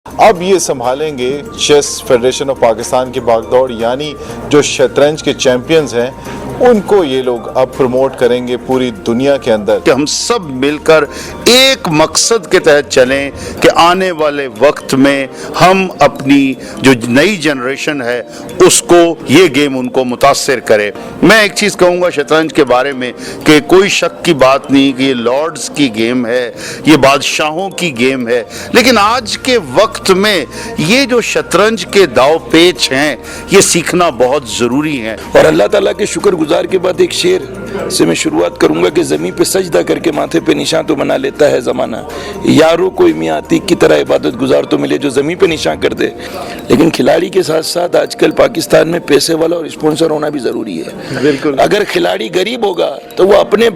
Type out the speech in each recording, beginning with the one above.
अब ये संभालेंगे चेस फेडरेशन ऑफ पाकिस्तान की भागदौड़, यानी जो शतरंज के चैंपियंस हैं उनको ये लोग अब प्रमोट करेंगे पूरी दुनिया के अंदर। कि हम सब मिलकर एक मकसद के तहत चलें कि आने वाले वक्त में हम अपनी जो नई जनरेशन है उसको ये गेम उनको मुतासिर करे। मैं एक चीज़ कहूँगा शतरंज के बारे में कि कोई शक की बात नहीं कि ये लॉर्ड्स की गेम है, ये बादशाहों की गेम है, लेकिन आज के वक्त में ये जो शतरंज के दाव पेच हैं ये सीखना बहुत ज़रूरी है। और अल्लाह ताला के शुक्रगुजार के बाद एक शेर से मैं शुरुआत करूंगा कि ज़मीन पे सजदा करके माथे पे निशान तो बना लेता है ज़माना, यारों कोई मियाँ अतीक की तरह इबादत गुजार तो मिले जो ज़मीन पे निशान कर दे। लेकिन खिलाड़ी के साथ साथ आजकल पाकिस्तान में पैसे वाला और स्पॉन्सर होना भी ज़रूरी है। बिल्कुल। अगर खिलाड़ी गरीब होगा तो वो अपने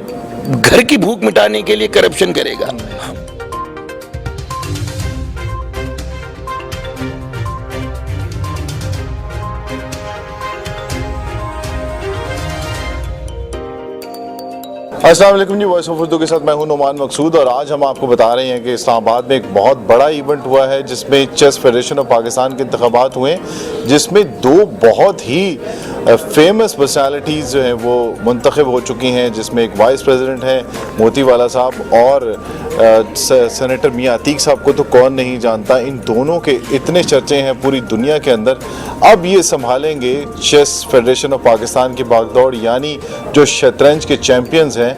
घर की भूख मिटाने के लिए करप्शन करेगा। अस्सलाम वालेकुम जी, वॉइस ऑफ उर्दू के साथ मैं हूं नुमान मकसूद और आज हम आपको बता रहे हैं कि इस्लामाबाद में एक बहुत बड़ा इवेंट हुआ है जिसमें चेस फेडरेशन ऑफ पाकिस्तान के इंतखाबात हुए, जिसमें दो बहुत ही फेमस पर्सनालिटीज़ जो हैं वो मुंतखब हो चुकी हैं, जिसमें एक वाइस प्रेसिडेंट हैं मोती वाला साहब और सेनेटर मियाँ अतीक साहब को तो कौन नहीं जानता। इन दोनों के इतने चर्चे हैं पूरी दुनिया के अंदर। अब ये संभालेंगे चेस फेडरेशन ऑफ पाकिस्तान की भागदौड़, यानी जो शतरंज के चैंपियंस हैं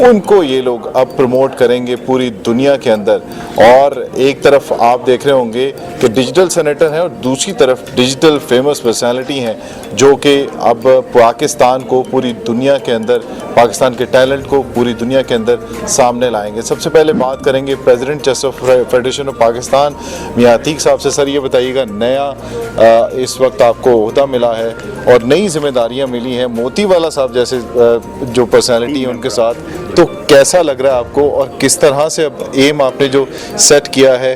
उनको ये लोग अब प्रमोट करेंगे पूरी दुनिया के अंदर। और एक तरफ आप देख रहे होंगे कि डिजिटल सेनेटर हैं और दूसरी तरफ डिजिटल फेमस पर्सनालिटी हैं जो कि अब पाकिस्तान को पूरी दुनिया के अंदर, पाकिस्तान के टैलेंट को पूरी दुनिया के अंदर सामने लाएंगे। सबसे पहले बात करेंगे president chess of federation of Pakistan Mian Atiq साहब से। सर ये बताइएगा, नया इस वक्त आपको ओहदा मिला है और नई जिम्मेदारियाँ मिली हैं मोती वाला साहब जैसे जो पर्सनालिटी है उनके साथ, तो कैसा लग रहा है आपको और किस तरह से अब एम आपने जो सेट किया है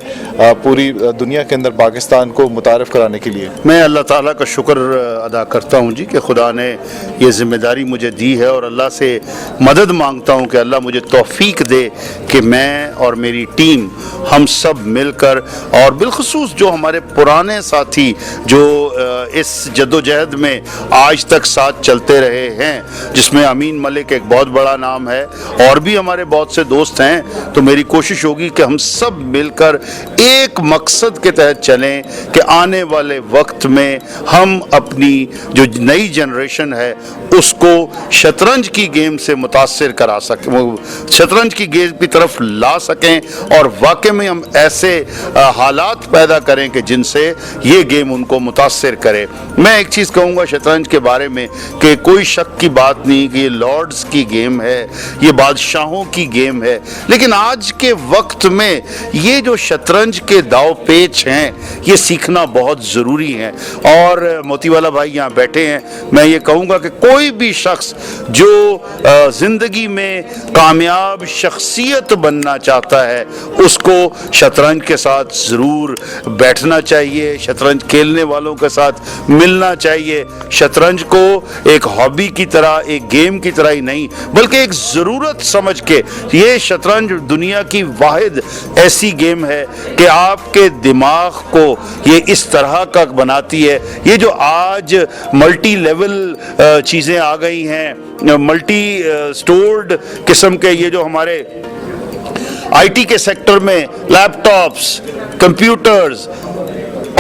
पूरी दुनिया के अंदर पाकिस्तान को मुतारिफ कराने के लिए? मैं अल्लाह ताला का शुक्र अदा करता हूँ जी कि खुदा ने ये ज़िम्मेदारी मुझे दी है और अल्लाह से मदद मांगता हूँ कि अल्लाह मुझे तौफीक दे कि मैं और मेरी टीम हम सब मिलकर, और बिलखुसूस जो हमारे पुराने साथी जो इस जद्दोजहद में आज तक साथ चलते रहे हैं, जिसमें अमीन मलिक एक बहुत बड़ा नाम है और भी हमारे बहुत से दोस्त हैं, तो मेरी कोशिश होगी कि हम सब मिलकर एक मकसद के तहत चलें कि आने वाले वक्त में हम अपनी जो नई जनरेशन है उसको शतरंज की गेम से मुतासिर करा सकें, शतरंज की गेम की तरफ ला सकें और वाकई में हम ऐसे हालात पैदा करें कि जिनसे ये गेम उनको मुतासिर करे। मैं एक चीज़ कहूँगा शतरंज के बारे में कि कोई शक की बात नहीं कि ये लॉर्ड्स की गेम है, ये बादशाहों की गेम है, लेकिन आज के वक्त में ये जो शतरंज के दाव पेच हैं ये सीखना बहुत ज़रूरी है। और मोतीवाला भाई यहाँ बैठे हैं, मैं ये कहूँगा कि कोई भी शख्स जो ज़िंदगी में कामयाब शख्सियत बनना चाहता है उसको शतरंज के साथ ज़रूर बैठना चाहिए, शतरंज खेलने वालों के साथ मिलना चाहिए। शतरंज को एक हॉबी की तरह, एक गेम की तरह ही नहीं बल्कि एक ज़रूरत समझ के, ये शतरंज दुनिया की वाहिद ऐसी गेम है कि आपके दिमाग को ये इस तरह का बनाती है। ये जो आज मल्टी लेवल चीज़ें आ गई हैं, मल्टी स्टोर्ड किस्म के, ये जो हमारे आईटी के सेक्टर में लैपटॉप्स, कंप्यूटर्स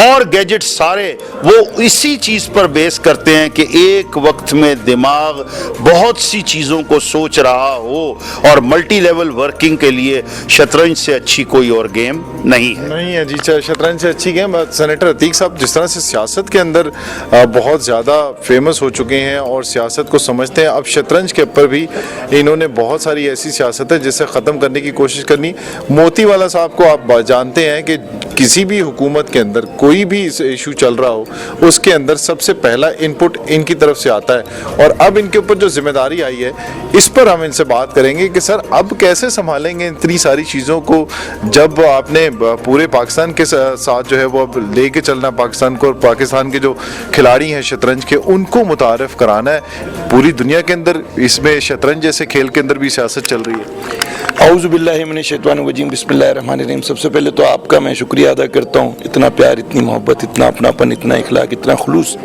और गैजेट्स सारे वो इसी चीज़ पर बेस करते हैं कि एक वक्त में दिमाग बहुत सी चीज़ों को सोच रहा हो, और मल्टी लेवल वर्किंग के लिए शतरंज से अच्छी कोई और गेम नहीं है जी। शतरंज से अच्छी गेम। सेनेटर अतीक साहब, जिस तरह से सियासत के अंदर बहुत ज़्यादा फेमस हो चुके हैं और सियासत को समझते हैं, अब शतरंज के ऊपर भी इन्होंने बहुत सारी ऐसी सियासत है जिसे ख़त्म करने की कोशिश करनी। मोती वाला साहब को आप जानते हैं कि किसी भी हुकूमत के अंदर कोई भी इशू चल रहा हो उसके अंदर सबसे पहला इनपुट इनकी तरफ से आता है, और अब इनके ऊपर जो जिम्मेदारी आई है इस पर हम इनसे बात करेंगे कि सर अब कैसे संभालेंगे इतनी सारी चीज़ों को, जब आपने पूरे पाकिस्तान के साथ जो है वो अब लेके चलना पाकिस्तान को, और पाकिस्तान के जो खिलाड़ी हैं शतरंज के उनको मुतारिफ कराना है पूरी दुनिया के अंदर। इसमें शतरंज जैसे खेल के अंदर भी सियासत चल रही है। औज़ु बिल्लाहि मिनश शैतानिर रजीम, बिस्मिल्लाहिर रहमानिर रहीम। सबसे पहले तो आपका मैं शुक्रिया अदा करता हूँ, इतना प्यार, इतनी मोहब्बत, इतना अपनापन, इतना इखलाक, इतना खुलूस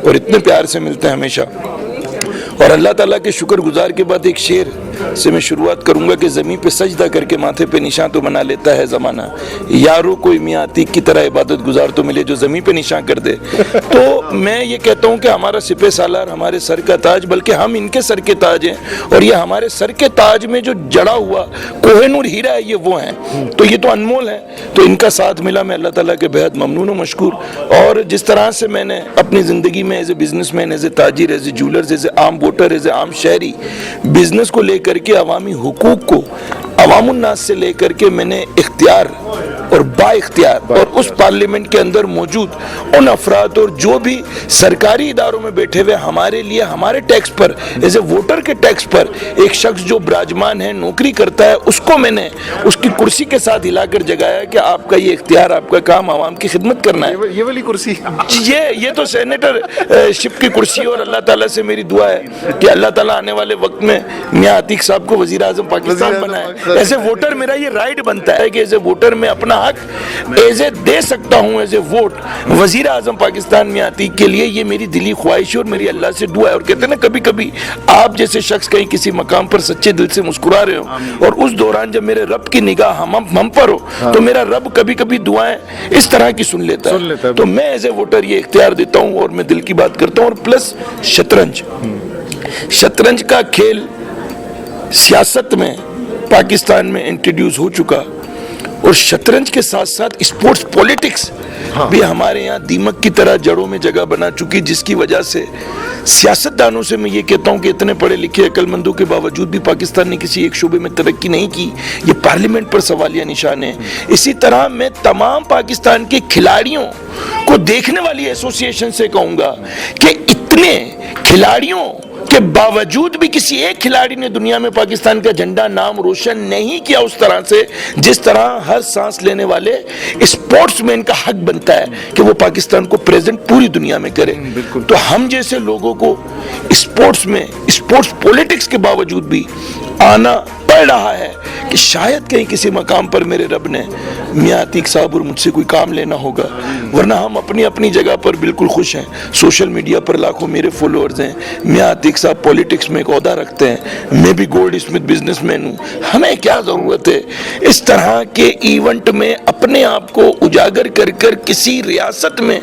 और इतने प्यार से मिलते हैं हमेशा। और अल्लाह ताला के शुक्रगुजार के बाद एक शेर से मैं शुरुआत करूंगा कि ज़मीं पे सजदा करके माथे पे निशान तो बना लेता है ज़माना, यारों कोई मियाँ अतीक की तरह इबादत गुजार तो मिले जो ज़मीं पे निशान कर दे। तो मैं ये कहता हूँ कि हमारा सिपह सालार हमारे सर का ताज, बल्कि हम इनके सर के ताज हैं, और ये हमारे सर के ताज में जो जड़ा हुआ कोहिनूर हीरा है, ये वो हैं। तो ये तो अनमोल है, तो इनका साथ मिला, मैं अल्लाह ताला के बेहद ममनून व मशकूर। और जिस तरह से मैंने अपनी ज़िंदगी में as a businessman, as a ताजिर, as a jewellers, as a आम वोटर, एज ए आम शहरी, बिजनेस को लेकर के अवामी हुकूक को अवामुन्नास से लेकर के मैंने इख्तियार और बाइख्तियार और उस पार्लियामेंट के अंदर मौजूद उन अफराद और जो भी सरकारी इदारों में बैठे हुए हमारे लिए, हमारे टैक्स पर, एज ए वोटर के टैक्स पर एक शख्स जो विराजमान है, नौकरी करता है, उसको मैंने उसकी कुर्सी के साथ हिलाकर जगाया कि आपका ये इख्तियार, आपका काम आवाम की खिदमत करना है। ये वाली कुर्सी, ये तो सेनेटर शिप की कुर्सी। और अल्लाह ताला से मेरी दुआ है कि अल्लाह ताला आने वाले वक्त में मियां अतीक साहब को वजीर आजम पाकिस्तान बनाए। एज ए वोटर मेरा ये राइट बनता है कि एज ए वोटर मैं अपना हक एज ए दे सकता हूँ, एज ए वोट वजीर आजम पाकिस्तान मियां अतीक के लिए। ये मेरी दिली ख्वाहिश और मेरी अल्लाह से दुआ है। और कहते हैं ना, कभी कभी आप जैसे शख्स कहीं किसी मकाम पर सच्चे दिल से मुस्कुरा रहे हो और उस दौरान जब मेरे रब की निगाह हम पर हो, तो मेरा रब कभी कभी दुआएं इस तरह की सुन लेता है। तो मैं एज ए वोटर ये इख्तियार देता हूँ और मैं दिल की बात करता हूँ। और प्लस शतरंज का खेल सियासत में पाकिस्तान में इंट्रोड्यूस हो चुका, और शतरंज के साथ साथ स्पोर्ट्स पॉलिटिक्स भी हमारे यहाँ दीमक की तरह जड़ों में जगह बना चुकी, जिसकी वजह से सियासतदानों से मैं ये कहता हूँ कि इतने पढ़े लिखे अक्लमंदों के बावजूद भी पाकिस्तान ने किसी एक शोबे में तरक्की नहीं की। ये पार्लियामेंट पर सवालिया निशान है। इसी तरह मैं तमाम पाकिस्तान के खिलाड़ियों को देखने वाली एसोसिएशन से कहूँगा कि इतने खिलाड़ियों के बावजूद भी किसी एक खिलाड़ी ने दुनिया में पाकिस्तान का झंडा नाम रोशन नहीं किया उस तरह से, जिस तरह हर सांस लेने वाले स्पोर्ट्समैन का हक बनता है कि वो पाकिस्तान को प्रेजेंट पूरी दुनिया में करे। तो हम जैसे लोगों को स्पोर्ट्स में, स्पोर्ट्स पॉलिटिक्स के बावजूद भी आना पड़ रहा है कि शायद कहीं किसी मकाम पर मेरे रब ने मियां अतीक साहब और मुझसे कोई काम लेना होगा, वरना हम अपनी अपनी जगह पर बिल्कुल खुश हैं। सोशल मीडिया पर लाखों मेरे फॉलोअर्स हैं। मियां अतीक साहब पॉलिटिक्स में एक ओहदा रखते हैं, मैं भी गोल्ड स्मिथ बिजनेसमैन हूँ। हमें क्या ज़रूरत है इस तरह के इवेंट में अपने आप को उजागर कर कर किसी रियासत में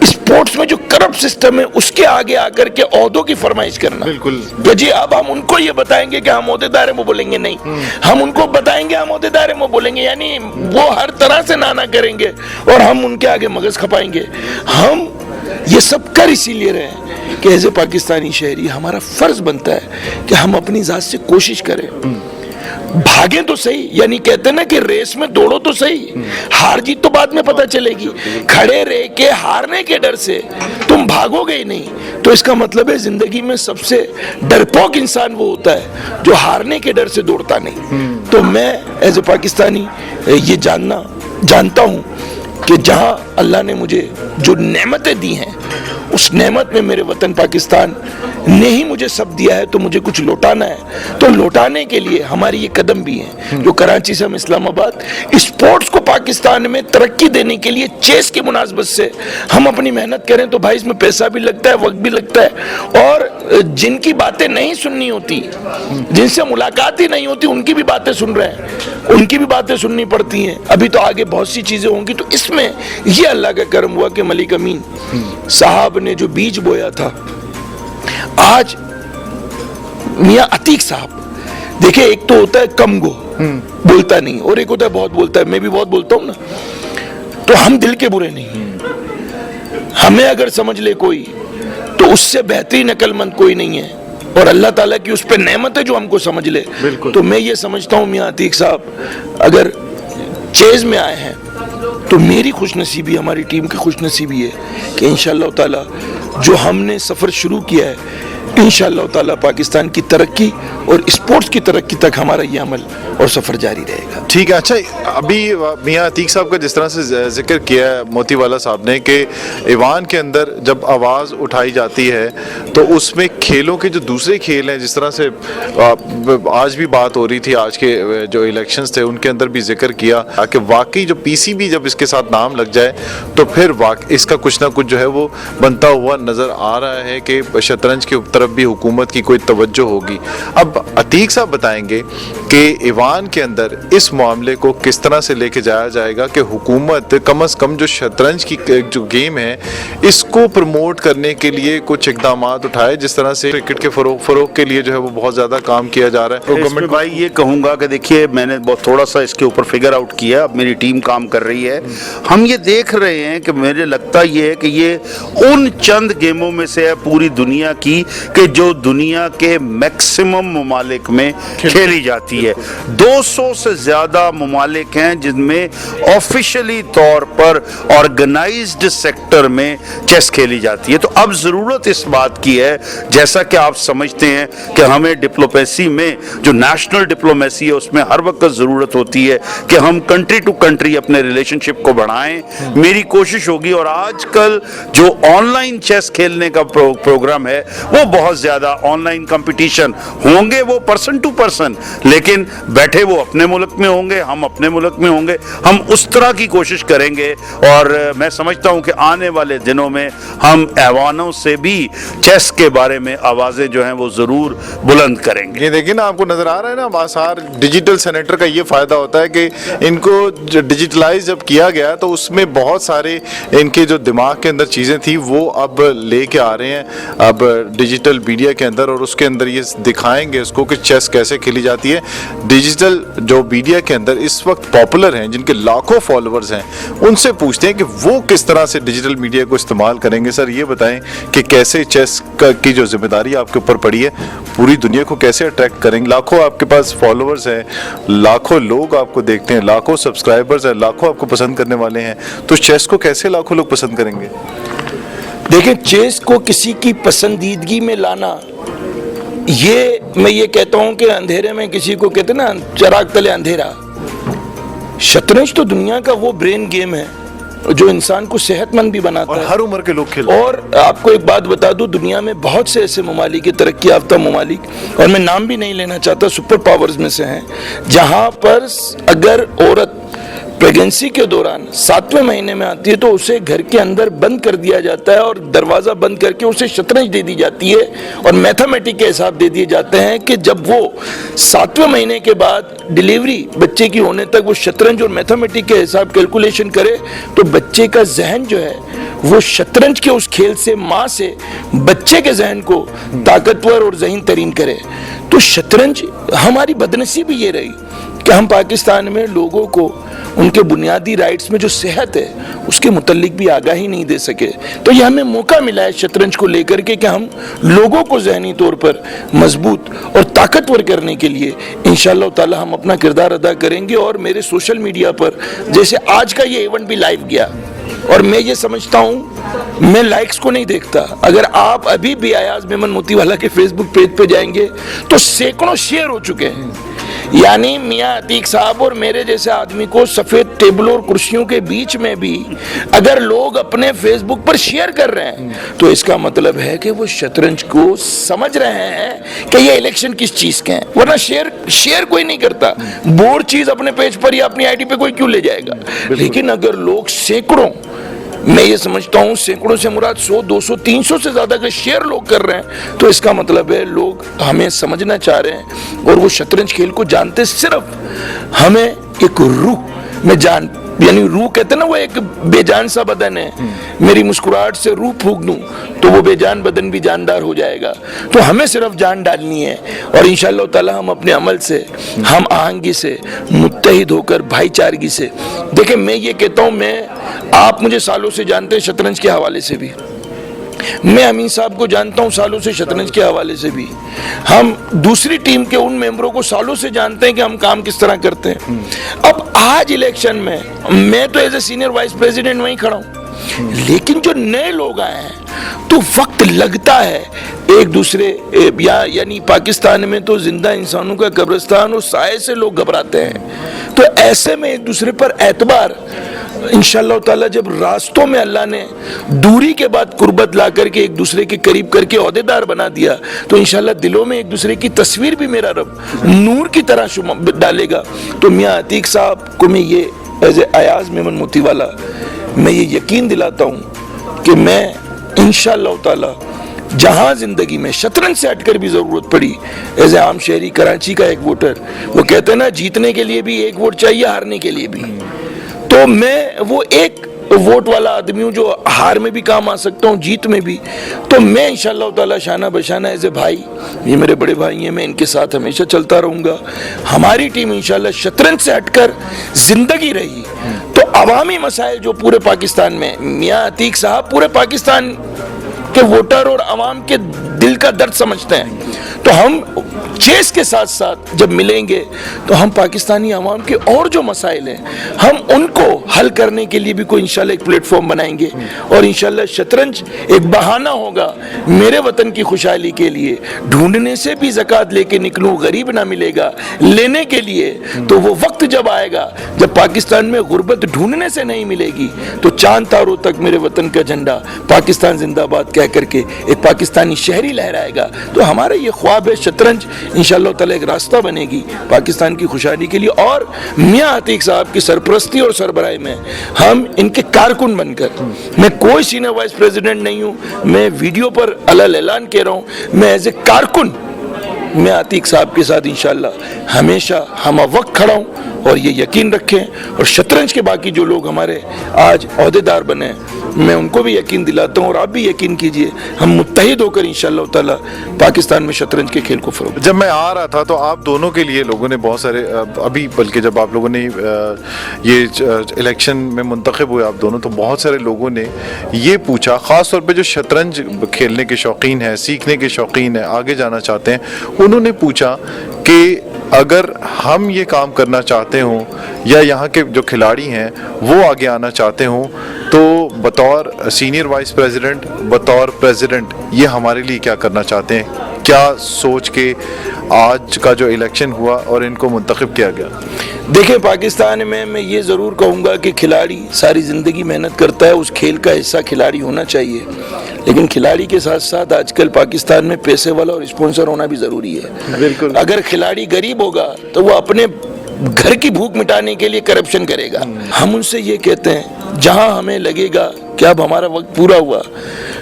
स्पोर्ट्स में जो करप्ट सिस्टम है उसके आगे आकर के ओहदों की फरमाइश करना। बिल्कुल। तो जी अब हम उनको ये बताएंगे कि हम ओहदेदार हैं, वो बोलेंगे नहीं। हम उनको बताएंगे हम ओहदेदार हैं, वो बोलेंगे, यानी वो हर तरह से नाना करेंगे और हम उनके आगे मगज खपाएंगे। हम ये सब कर इसीलिए रहे हैं कि एज ए पाकिस्तानी शहरी हमारा फर्ज बनता है कि हम अपनी जात से कोशिश करें, भागे तो सही, यानी कहते हैं ना कि रेस में दौड़ो तो सही, हार जीत तो बाद में पता चलेगी। खड़े रह के हारने के डर से तुम भागोगे ही नहीं, तो इसका मतलब है जिंदगी में सबसे डरपोक इंसान वो होता है जो हारने के डर से दौड़ता नहीं। तो मैं एज ए पाकिस्तानी ये जानता हूँ कि जहाँ अल्लाह ने मुझे जो नेमतें दी हैं, उस नेमत में मेरे वतन पाकिस्तान ने ही मुझे सब दिया है, तो मुझे कुछ लौटाना है। तो लौटाने के लिए हमारी ये कदम भी हैं, जो कराची से हम इस्लामाबाद स्पोर्ट्स को पाकिस्तान में तरक्की देने के लिए चेस की मुनासबत से हम अपनी मेहनत करें, तो भाई इसमें पैसा भी लगता है, वक्त भी लगता है। और जिनकी बातें नहीं सुननी होती, जिनसे मुलाकात ही नहीं होती, उनकी भी बातें सुन रहे हैं, उनकी भी बातें सुननी पड़ती हैं। अभी तो आगे बहुत सी चीज़ें होंगी। तो इसमें ये अल्लाह का करम हुआ कि मलिक अमीन साहब ने जो बीज बोया था, आज मियां अतीक साहब, देखिए एक तो होता है कम गो, बोलता नहीं, और एक होता है बहुत बोलता है। मैं भी बहुत बोलता हूं ना, तो हम दिल के बुरे नहीं। हमें अगर समझ ले कोई, तो उससे बेहतरीन अक्लमंद कोई नहीं है, और अल्लाह ताला की उस पर नेमत है जो हमको समझ ले। तो मैं ये समझता हूँ मियां अतीक साहब अगर चेज में आए हैं, तो मेरी खुशनसीबी, हमारी टीम की खुशनसीबी है कि इंशाअल्लाह ताला जो हमने सफ़र शुरू किया है इंशाअल्लाह ताला पाकिस्तान की तरक्की और स्पोर्ट्स की तरक्की तक हमारा ये अमल और सफ़र जारी रहेगा। ठीक है। अच्छा, अभी मियां अतीक साहब का जिस तरह से जिक्र किया है मोतीवाला साहब ने कि ईवान के अंदर जब आवाज़ उठाई जाती है तो उसमें खेलों के जो दूसरे खेल हैं, जिस तरह से आज भी बात हो रही थी, आज के जो इलेक्शंस थे उनके अंदर भी जिक्र किया कि वाकई जो पीसीबी जब इसके साथ नाम लग जाए तो फिर इसका कुछ ना कुछ जो है वो बनता हुआ नज़र आ रहा है कि शतरंज की तरफ भी हुकूमत की कोई तवज्जो होगी। अब अतीक साहब बताएंगे कि ईवान के अंदर इस मामले को किस तरह से लेके जाया जाएगा कि हुकूमत कम से कम जो शतरंज की जो गेम है इसको प्रमोट करने के लिए कुछ इकदाम उठाए, जिस तरह से क्रिकेट के फरोग के लिए जो है वो बहुत ज़्यादा काम किया जा रहा है। तो गवर्नमेंट भाई ये कहूँगा कि देखिए, मैंने बहुत थोड़ा सा इसके ऊपर फिगर आउट किया, अब मेरी टीम काम कर रही है। हम ये देख रहे हैं कि मुझे लगता ये है कि ये उन चंद गेमों में से है पूरी दुनिया की कि जो दुनिया के मैक्सिमम ममालिक में खेली जाती है। 200 से ज़्यादा ममालिक हैं जिनमें ऑफिशियली तौर पर ऑर्गेनाइज्ड सेक्टर में चेस खेली जाती है। तो अब ज़रूरत इस बात की है, जैसा कि आप समझते हैं कि हमें डिप्लोमेसी में जो नेशनल डिप्लोमेसी है उसमें हर वक्त ज़रूरत होती है कि हम कंट्री टू कंट्री अपने रिलेशनशिप को बढ़ाएं। मेरी कोशिश होगी, और आजकल जो ऑनलाइन चेस खेलने का प्रोग्राम है वो बहुत ज़्यादा ऑनलाइन कंपटीशन होंगे, वो पर्सन टू पर्सन, लेकिन बैठे वो अपने मुल्क में होंगे, हम अपने मुल्क में होंगे। हम उस तरह की कोशिश करेंगे और मैं समझता हूं कि आने वाले दिनों में हम ऐवानों से भी चेस के बारे में आवाज़ें जो हैं वो ज़रूर बुलंद करेंगे। ये देखिए ना, आपको नज़र आ रहा है ना आसार डिजिटल सेनेटर का ये फ़ायदा होता है कि इनको डिजिटलाइज जब किया गया तो उसमें बहुत सारे इनके जो दिमाग के अंदर चीज़ें थी वो अब लेके आ रहे हैं अब डिजिटल मीडिया के अंदर, और उसके अंदर ये दिखाएंगे इसको कि चेस कैसे खेली जाती है। डिजिटल जो मीडिया के अंदर इस वक्त पॉपुलर हैं, जिनके लाखों फॉलोअर्स हैं, उनसे पूछते हैं कि वो किस तरह से डिजिटल मीडिया को इस्तेमाल करेंगे। सर ये बताएं कि कैसे चेस की जो जिम्मेदारी आपके ऊपर पड़ी है पूरी दुनिया को कैसे अट्रैक्ट करेंगे। लाखों आपके पास फॉलोअर्स हैं, लाखों लोग आपको देखते हैं, लाखों सब्सक्राइबर्स हैं, लाखों आपको पसंद करने वाले हैं, तो चेस को कैसे लाखों लोग पसंद करेंगे। देखें, चेस को किसी की पसंदीदगी में लाना, ये मैं ये कहता हूं कि अंधेरे में किसी को कहते ना चिराग तले अंधेरा। शतरंज तो दुनिया का वो ब्रेन गेम है जो इंसान को सेहतमंद भी बनाता है, हर उम्र के लोग खेलते हैं। और आपको एक बात बता दूं, दुनिया में बहुत से ऐसे ममालिक, तरक्की याफ्ता ममालिक, और मैं नाम भी नहीं लेना चाहता, सुपर पावर्स में से हैं, जहां पर अगर औरत प्रेगनेंसी के दौरान 7वें महीने में आती है तो उसे घर के अंदर बंद कर दिया जाता है और दरवाज़ा बंद करके उसे शतरंज दे दी जाती है और मैथमेटिक के हिसाब दे दिए जाते हैं कि जब वो 7वें महीने के बाद डिलीवरी बच्चे की होने तक वो शतरंज और मैथमेटिक के हिसाब कैलकुलेशन करे तो बच्चे का जहन जो है वो शतरंज के उस खेल से, माँ से बच्चे के जहन को ताकतवर और ज़हीन तरीन करे। तो शतरंज हमारी बदनसीबी ये रही कि हम पाकिस्तान में लोगों को उनके बुनियादी राइट्स में जो सेहत है उसके मुतल्लिक भी आगाही नहीं दे सके। तो ये हमें मौका मिला है शतरंज को लेकर के कि हम लोगों को ज़हनी तौर पर मजबूत और ताकतवर करने के लिए इंशाअल्लाह ताला हम अपना किरदार अदा करेंगे। और मेरे सोशल मीडिया पर जैसे आज का ये इवेंट भी लाइव गया, और मैं ये समझता हूँ, मैं लाइक्स को नहीं देखता, अगर आप अभी भी अयाज मेमन मोतीवाला के फेसबुक पेज पे जाएंगे तो सैकड़ों शेयर हो चुके हैं। यानी मियां अतीक साहब और मेरे जैसे आदमी को सफ़ेद टेबलों और कुर्सियों के बीच में भी अगर लोग अपने फेसबुक पर शेयर कर रहे हैं तो इसका मतलब है कि वो शतरंज को समझ रहे हैं कि ये इलेक्शन किस चीज़ के हैं। वरना शेयर कोई नहीं करता, बोर चीज़ अपने पेज पर या अपनी आईडी पे कोई क्यों ले जाएगा। लेकिन अगर लोग सैकड़ों, मैं ये समझता हूँ सैकड़ों से मुराद 100, 200, 300 से ज़्यादा अगर शेयर लोग कर रहे हैं तो इसका मतलब है लोग हमें समझना चाह रहे हैं और वो शतरंज खेल को जानते। सिर्फ हमें एक रूह में जान, यानी रूह कहते हैं ना, वो एक बेजान सा बदन है, मेरी मुस्कुराहट से रूह फूंक दूं तो वो बेजान बदन भी जानदार हो जाएगा। तो हमें सिर्फ जान डालनी है और इंशाअल्लाह ताला हम अपने अमल से, हम आहंगी से, मुत्तहिद होकर, भाईचारगी से। देखिए, मैं ये कहता हूँ, आप मुझे सालों से जानते हैं शतरंज के हवाले से भी, मैं अमीन साहब को जानता हूं सालों से शतरंज के हवाले से भी, हम दूसरी टीम के उन मेंबरों को सालों से जानते हैं कि हम काम किस तरह करते हैं। अब आज इलेक्शन में मैं तो as a senior vice president वहीं खड़ा हूं, لیکن جو نئے لوگ آئے ہیں تو وقت لگتا ہے ایک دوسرے یعنی پاکستان میں تو زندہ انسانوں کا قبرستان اور سائے سے لوگ گھبراتے ہیں، تو ایسے میں ایک دوسرے پر اعتبار انشاءاللہ تعالی جب راستوں میں اللہ نے دوری کے بعد قربت لا کر کے ایک دوسرے کے قریب کر کے عہدیدار بنا دیا، تو انشاءاللہ دلوں میں ایک دوسرے کی تصویر بھی میرا رب نور کی طرح ڈالے گا۔ تو میاں عتیق صاحب کو میں یہ ایز اے ایاز میمن موتی والا میں یہ یقین دلاتا ہوں کہ میں انشاءاللہ تعالی جہاں زندگی میں شطرنج سے ہٹ کر بھی ضرورت پڑی، ایز اے عام شہری کراچی کا ایک ووٹر، وہ کہتے ہیں نا جیتنے کے لیے بھی ایک ووٹ چاہیے، ہارنے کے لیے بھی، تو میں وہ ایک ووٹ والا آدمی ہوں جو ہار میں بھی کام آ سکتا ہوں، جیت میں بھی۔ تو میں انشاءاللہ تعالی شانہ بشانہ ایز اے بھائی، یہ میرے بڑے بھائی ہیں، میں ان کے ساتھ ہمیشہ چلتا رہوں گا۔ ہماری ٹیم انشاءاللہ شطرنج سے ہٹ کر زندگی رہی تو عوامی مسائل جو پورے پاکستان میں، میاں عتیق صاحب پورے پاکستان کے ووٹر اور عوام کے دل کا درد سمجھتے ہیں، تو ہم چیس کے ساتھ ساتھ جب ملیں گے تو ہم پاکستانی عوام کے اور جو مسائل ہیں ہم ان کو حل کرنے کے لیے بھی کوئی انشاءاللہ ایک پلیٹ فارم بنائیں گے، اور انشاءاللہ شطرنج ایک بہانہ ہوگا میرے وطن کی خوشحالی کے لیے۔ ڈھونڈنے سے بھی زکوٰۃ لے کے نکلوں، غریب نہ ملے گا لینے کے لیے، تو وہ وقت جب آئے گا جب پاکستان میں غربت ڈھونڈنے سے نہیں ملے گی تو چاند تاروں تک میرے وطن کا جھنڈا پاکستان زندہ باد کہہ کر کے ایک پاکستانی شہری لہرائے گا۔ تو ہمارا یہ خواب ہے، شطرنج انشاءاللہ تعالی ایک راستہ بنے گی پاکستان کی خوشحالی کے لیے، اور میاں عتیق صاحب کی سرپرستی اور سربراہی میں ہم ان کے کارکن بن کر، میں کوئی سینئر وائس پریزیڈنٹ نہیں ہوں، میں ویڈیو پر علل اعلان کہہ رہا ہوں، میں ایز اے کارکن میں عتیق صاحب کے ساتھ انشاءاللہ ہمیشہ ہم وقت کھڑا ہوں، اور یہ یقین رکھیں، اور شطرنج کے باقی جو لوگ ہمارے آج عہدیدار بنے میں ان کو بھی یقین دلاتا ہوں، اور آپ بھی یقین کیجئے، ہم متحد ہو کر انشاءاللہ تعالی پاکستان میں شطرنج کے کھیل کو فروغ۔ جب میں آ رہا تھا تو آپ دونوں کے لیے لوگوں نے بہت سارے ابھی، بلکہ جب آپ لوگوں نے یہ الیکشن میں منتخب ہوئے آپ دونوں، تو بہت سارے لوگوں نے یہ پوچھا، خاص طور پہ جو شطرنج کھیلنے کے شوقین ہیں، سیکھنے کے شوقین ہیں، آگے جانا چاہتے ہیں، انہوں نے پوچھا کہ اگر ہم یہ کام کرنا چاہتے ہوں یا یہاں کے جو کھلاڑی ہیں وہ آگے آنا چاہتے ہوں تو بطور سینئر وائس پریزیڈنٹ، بطور پریزیڈنٹ، یہ ہمارے لیے کیا کرنا چاہتے ہیں؟ کیا سوچ کے آج کا جو الیکشن ہوا اور ان کو منتخب کیا گیا؟ دیکھیں، پاکستان میں میں یہ ضرور کہوں گا کہ کھلاڑی ساری زندگی محنت کرتا ہے، اس کھیل کا حصہ کھلاڑی ہونا چاہیے، لیکن کھلاڑی کے ساتھ ساتھ آج کل پاکستان میں پیسے والا اور اسپانسر ہونا بھی ضروری ہے۔ بالکل، اگر کھلاڑی غریب ہوگا تو وہ اپنے گھر کی بھوک مٹانے کے لیے کرپشن کرے گا۔ ہم ان سے یہ کہتے ہیں جہاں ہمیں لگے گا کہ اب ہمارا وقت پورا ہوا،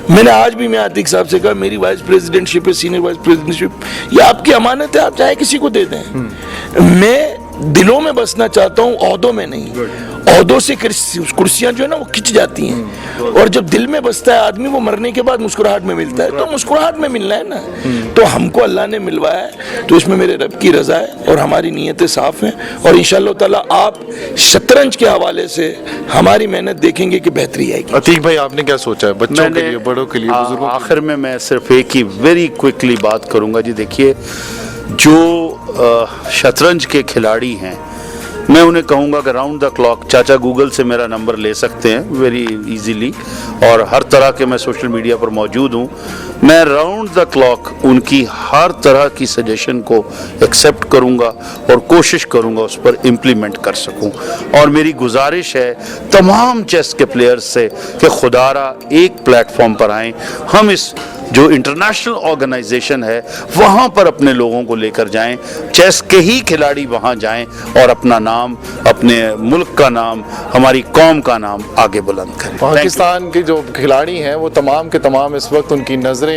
میں نے آج بھی میں عتیق صاحب سے کہا میری وائس پریزیڈنٹ شپ ہے، سینئر وائس پریزیڈنٹ شپ یہ آپ کی امانت ہے، آپ چاہے کسی کو دے دیں، میں دلوں میں بسنا چاہتا ہوں، عہدوں میں نہیں۔ عہدوں سے کرسیاں جو ہے نا وہ کھچ جاتی ہیں، اور جب دل میں بستا ہے آدمی وہ مرنے کے بعد مسکراہٹ میں ملتا ہے، تو مسکراہٹ میں ملنا ہے نا، تو ہم کو اللہ نے ملوایا ہے، تو اس میں میرے رب کی رضا ہے اور ہماری نیتیں صاف ہیں، اور انشاءاللہ تعالی آپ شطرنج کے حوالے سے ہماری محنت دیکھیں گے کہ بہتری آئے گی۔ عتیق بھائی آپ نے کیا سوچا ہے بچوں کے لیے، بڑوں کے لیے، بزرگوں کے لیے؟ آخر میں میں صرف ایک ہی ویری کوئکلی بات کروں گا جی۔ دیکھیے، جو شطرنج کے کھلاڑی ہیں میں انہیں کہوں گا کہ راؤنڈ دا کلاک چاچا گوگل سے میرا نمبر لے سکتے ہیں ویری ایزیلی، اور ہر طرح کے میں سوشل میڈیا پر موجود ہوں، میں راؤنڈ دا کلاک ان کی ہر طرح کی سجیشن کو ایکسیپٹ کروں گا اور کوشش کروں گا اس پر امپلیمنٹ کر سکوں۔ اور میری گزارش ہے تمام چیس کے پلیئرز سے کہ خدا را ایک پلیٹ فارم پر آئیں، ہم اس جو انٹرنیشنل آرگنائزیشن ہے وہاں پر اپنے لوگوں کو لے کر جائیں، چیس کے ہی کھلاڑی وہاں جائیں اور اپنا نام، اپنے ملک کا نام، ہماری قوم کا نام آگے بلند کریں۔ پاکستان کے جو کھلاڑی ہیں وہ تمام کے تمام اس وقت ان کی نظریں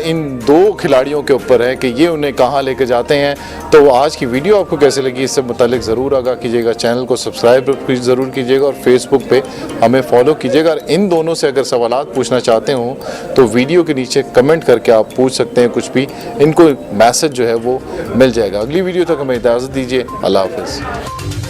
ان دو کھلاڑیوں کے اوپر ہے کہ یہ انہیں کہاں لے کے جاتے ہیں۔ تو آج کی ویڈیو آپ کو کیسے لگی اس سے متعلق ضرور آگاہ کیجیے گا، چینل کو سبسکرائب ضرور کیجیے گا، اور فیس بک پہ ہمیں فالو کیجیے گا، اور ان دونوں سے اگر سوالات پوچھنا چاہتے ہوں تو ویڈیو کے نیچے کمنٹ کر کے آپ پوچھ سکتے ہیں کچھ بھی، ان کو میسج جو ہے وہ مل جائے گا۔ اگلی ویڈیو تک ہمیں اجازت دیجیے، اللہ حافظ۔